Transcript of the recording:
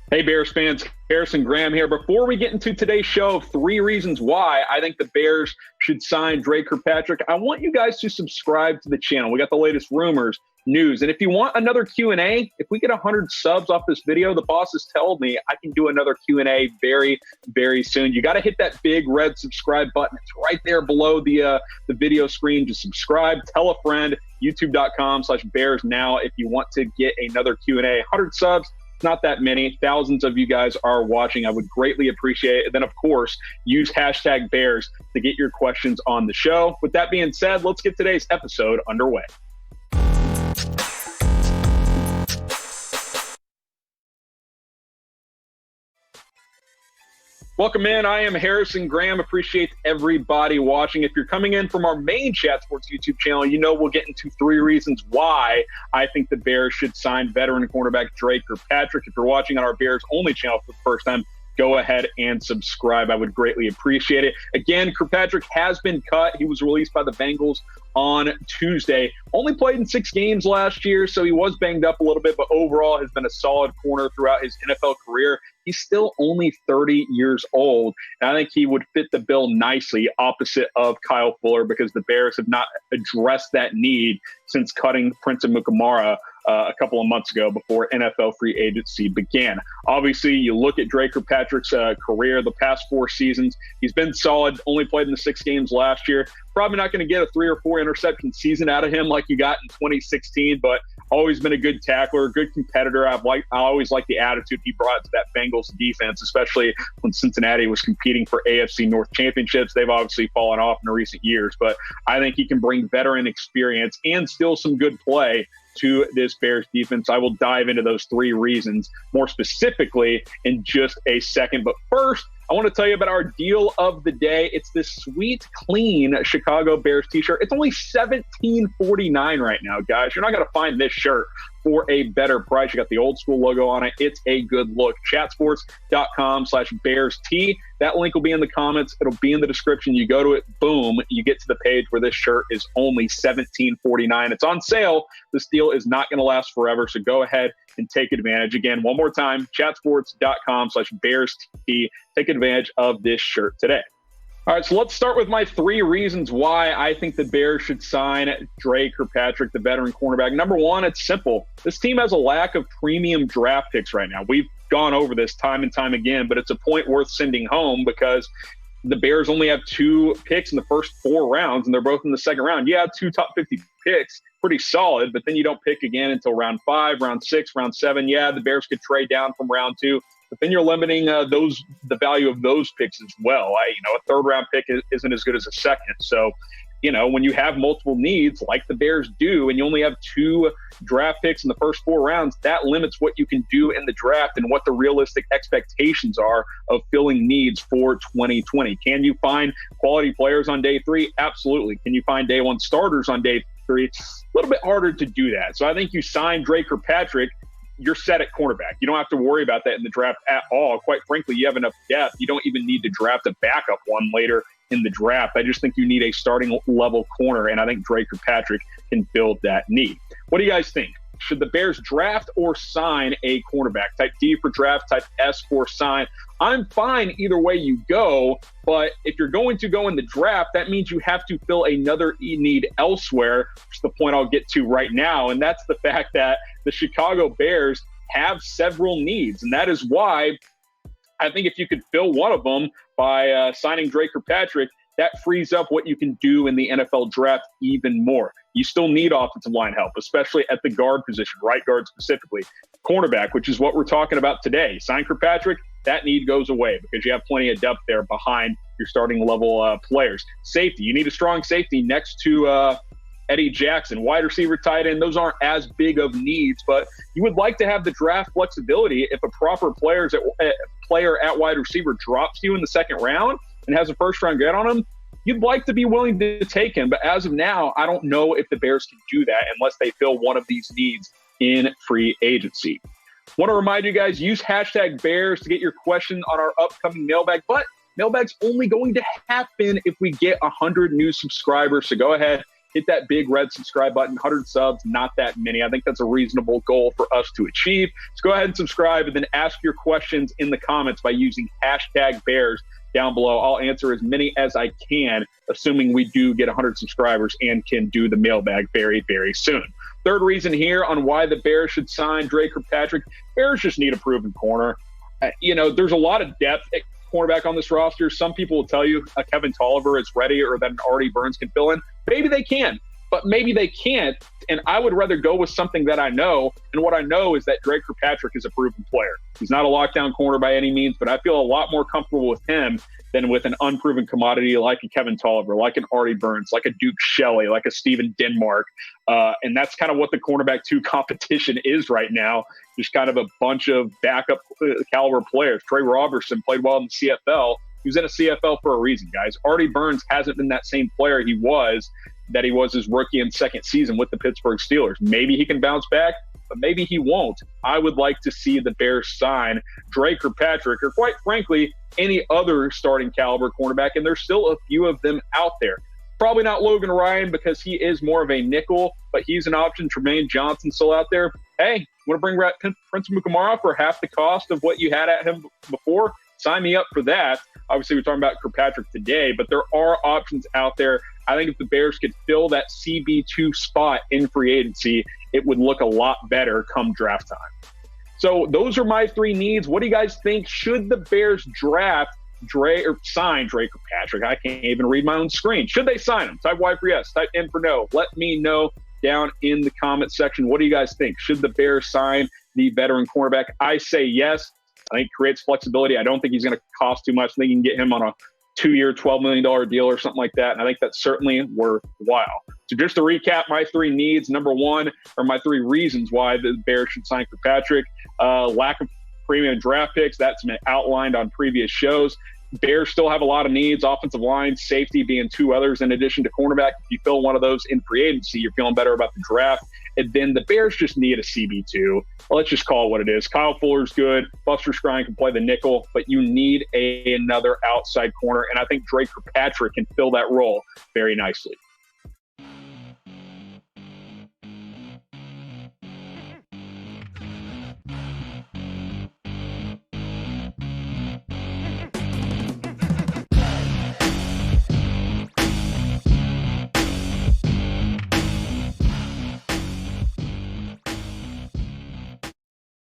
Hey, Bears fans, Harrison Graham here. Before we get into today's show of 3 reasons why I think the Bears should sign Dre Kirkpatrick, I want you guys to subscribe to the channel. We got the latest rumors, news, and if you want another Q&A, if we get 100 subs off this video, the boss has told me I can do another Q&A very, very soon. You got to hit that big red subscribe button. It's right there below the video screen. Just subscribe, tell a friend, youtube.com/Bears now if you want to get another Q&A. 100 subs. Not that many. Thousands of you guys are watching. I would greatly appreciate it. And then, of course, use hashtag Bears to get your questions on the show. With that being said, let's get today's episode underway. Welcome in. I am Harrison Graham. Appreciate everybody watching. If you're coming in from our main Chat Sports YouTube channel, you know we'll get into 3 reasons why I think the Bears should sign veteran cornerback Dre Kirkpatrick. If you're watching on our Bears only channel for the first time, go ahead and subscribe. I would greatly appreciate it. Again, Kirkpatrick has been cut. He was released by the Bengals on Tuesday. Only played in 6 games last year, so he was banged up a little bit, but overall has been a solid corner throughout his NFL career. He's still only 30 years old, and I think he would fit the bill nicely opposite of Kyle Fuller because the Bears have not addressed that need since cutting Prince Amukamara a couple of months ago before NFL free agency began. Obviously, you look at Dre Kirkpatrick's career the past 4 seasons. He's been solid, only played in the 6 games last year. Probably not going to get a 3 or 4 interception season out of him like you got in 2016, but always been a good tackler, good competitor. I always like the attitude he brought to that Bengals defense, especially when Cincinnati was competing for AFC North championships. They've obviously fallen off in recent years, but I think he can bring veteran experience and still some good play to this Bears defense. I will dive into those 3 reasons more specifically in just a second. But first, I want to tell you about our deal of the day. It's this sweet, clean Chicago Bears t-shirt. It's only $17.49 right now, guys. You're not going to find this shirt for a better price. You got the old school logo on it. It's a good look. Chatsports.com/Bears T. That link will be in the comments. It'll be in the description. You go to it, boom, you get to the page where this shirt is only $17.49. It's on sale. This deal is not going to last forever, so go ahead and take advantage. Again, one more time, chatsports.com/Bears T. Take advantage of this shirt today. All right, so let's start with my 3 reasons why I think the Bears should sign Dre Kirkpatrick, the veteran cornerback. Number 1, it's simple. This team has a lack of premium draft picks right now. We've gone over this time and time again, but it's a point worth sending home because the Bears only have 2 picks in the first 4 rounds, and they're both in the second round. Yeah, 2 top 50 picks, pretty solid, but then you don't pick again until round 5, round 6, round 7. Yeah, the Bears could trade down from round 2. But then you're limiting the value of those picks as well. A 3rd-round pick isn't as good as a 2nd. So, when you have multiple needs like the Bears do, and you only have 2 draft picks in the first 4 rounds, that limits what you can do in the draft and what the realistic expectations are of filling needs for 2020. Can you find quality players on day 3? Absolutely. Can you find day 1 starters on day 3? A little bit harder to do that. So I think you sign Dre Kirkpatrick, you're set at cornerback. You don't have to worry about that in the draft at all. Quite frankly, you have enough depth. You don't even need to draft a backup one later in the draft. I just think you need a starting level corner, and I think Dre Kirkpatrick can build that need. What do you guys think? Should the Bears draft or sign a cornerback? Type D for draft, type S for sign. I'm fine either way you go, but if you're going to go in the draft, that means you have to fill another need elsewhere, which is the point I'll get to right now, and that's the fact that the Chicago Bears have several needs, and that is why I think if you could fill one of them by signing Dre Kirkpatrick, that frees up what you can do in the NFL draft even more. You still need offensive line help, especially at the guard position, right guard specifically. Cornerback, which is what we're talking about today. Sign Kirkpatrick, that need goes away because you have plenty of depth there behind your starting level players. Safety, you need a strong safety next to Eddie Jackson. Wide receiver, tight end, those aren't as big of needs, but you would like to have the draft flexibility if a proper player at wide receiver drops you in the second round and has a first-round grade on him, you'd like to be willing to take him. But as of now, I don't know if the Bears can do that unless they fill one of these needs in free agency. Want to remind you guys, use hashtag Bears to get your question on our upcoming mailbag. But mailbag's only going to happen if we get 100 new subscribers. So go ahead, hit that big red subscribe button. 100 subs, not that many. I think that's a reasonable goal for us to achieve. So go ahead and subscribe and then ask your questions in the comments by using hashtag Bears down below. I'll answer as many as I can, assuming we do get 100 subscribers and can do the mailbag very, very soon. Third reason here on why the Bears should sign Dre Kirkpatrick. Bears just need a proven corner. There's a lot of depth at cornerback on this roster. Some people will tell you Kevin Tolliver is ready or that an Artie Burns can fill in. Maybe they can, but maybe they can't. And I would rather go with something that I know. And what I know is that Dre Kirkpatrick is a proven player. He's not a lockdown corner by any means, but I feel a lot more comfortable with him than with an unproven commodity like a Kevin Tolliver, like an Artie Burns, like a Duke Shelley, like a Steven Denmark. And that's kind of what the cornerback 2 competition is right now. Just kind of a bunch of backup caliber players. Trey Robertson played well in the CFL. He was in a CFL for a reason, guys. Artie Burns hasn't been that same player he was his rookie and second season with the Pittsburgh Steelers. Maybe he can bounce back, but maybe he won't. I would like to see the Bears sign Dre Kirkpatrick, or quite frankly, any other starting caliber cornerback, and there's still a few of them out there. Probably not Logan Ryan because he is more of a nickel, but he's an option. Tremaine Johnson still out there. Hey, want to bring back Prince Amukamara for half the cost of what you had at him before? Sign me up for that. Obviously, we're talking about Kirkpatrick today, but there are options out there. I think if the Bears could fill that CB2 spot in free agency, it would look a lot better come draft time. So those are my 3 needs. What do you guys think? Should the Bears draft Dre or sign Dre Kirkpatrick? I can't even read my own screen. Should they sign him? Type Y for yes, type N for no. Let me know down in the comment section. What do you guys think? Should the Bears sign the veteran cornerback? I say yes. I think it creates flexibility. I don't think he's going to cost too much. I think you can get him on a 2-year, $12 million deal or something like that. And I think that's certainly worthwhile. So just to recap my 3 needs, number 1, or my 3 reasons why the Bears should sign Kirkpatrick. Lack of premium draft picks. That's been outlined on previous shows. Bears still have a lot of needs. Offensive line, safety being 2 others in addition to cornerback. If you fill one of those in free agency, you're feeling better about the draft. And then the Bears just need a CB2. Let's just call it what it is. Kyle Fuller's good. Buster Skrine can play the nickel, but you need another outside corner. And I think Dre Kirkpatrick can fill that role very nicely.